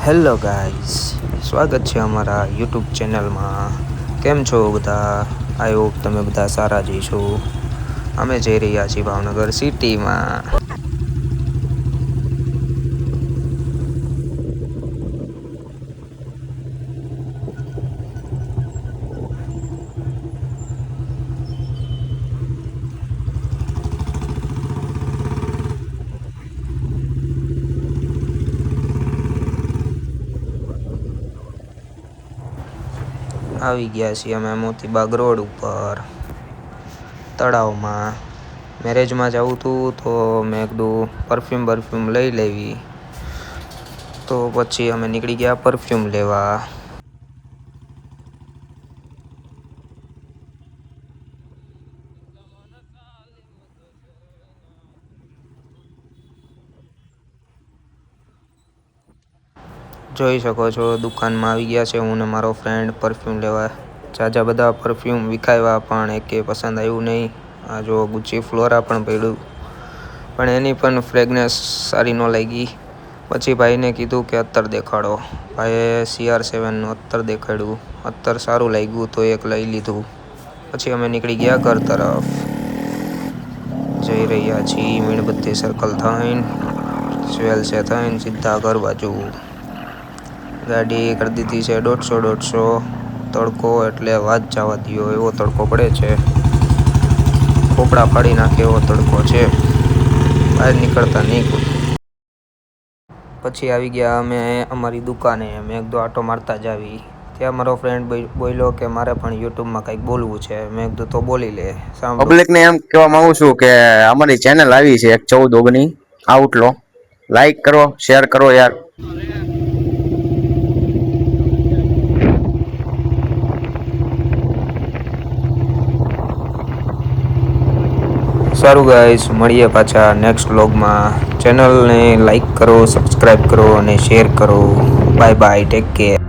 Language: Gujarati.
હેલો ગાઈઝ, સ્વાગત છે અમારા યુટ્યુબ ચેનલમાં. કેમ છો બધા? આઈ હોપ તમે બધા સારા જઈશો. અમે જઈ રહ્યા છીએ ભાવનગર સિટીમાં. આવી ગયા છીએ અમે મોતીબાગ રોડ ઉપર તળાવમાં. મેરેજમાં જવું હતું તો મેં કીધું પરફ્યુમ લઈ લેવી, તો પછી અમે નીકળી ગયા પરફ્યુમ લેવા. જોઈ શકો છો દુકાનમાં આવી ગયા છે હું ને મારો ફ્રેન્ડ પરફ્યુમ લેવા. જાજા બધા પરફ્યુમ વિખાવ્યા પણ એકે પસંદ આવ્યું નહીં. આ જો ગુચ્ચી ફ્લોરા પણ પડ્યું, પણ એની પણ ફ્રેગનેસ સારી ન લાગી. પછી ભાઈને કીધું કે અત્તર દેખાડો. ભાઈએ CR7નું અત્તર દેખાડ્યું. અત્તર સારું લાગ્યું તો એક લઈ લીધું. પછી અમે નીકળી ગયા ઘર તરફ. જઈ રહ્યા છીએ મીણબત્તી સર્કલ થઈને જ્વેલસે થઈને સીધા ઘર બાજુ. ગાડી કરી દીધી છે 150. તડકો એટલે વાત જવા દ્યો એવો તડકો પડે છે. ખોપડા ફાડી નાખે એવો તડકો છે. બહાર નીકળતા નહીં કોઈ. પછી આવી ગયા અમે અમારી દુકાને. મેં કીધું આટો મારતા જ આવી. ત્યાં મારો ફ્રેન્ડ બોલ્યો કે મારે પણ યુટ્યુબમાં કંઈક બોલવું છે. મેં કીધું તો બોલી લે. પબ્લિકને એમ કહેવા માંગુ છું કે અમારી ચેનલ આવી છે 14 ઓગની આઉટલો. લાઈક કરો, શેર કરો યાર. સારું ગાઈસ, મળીએ પાછા નેક્સ્ટ વ્લોગમાં. ચેનલને લાઈક કરો, સબસ્ક્રાઈબ કરો અને શેર કરો. Bye bye, take care.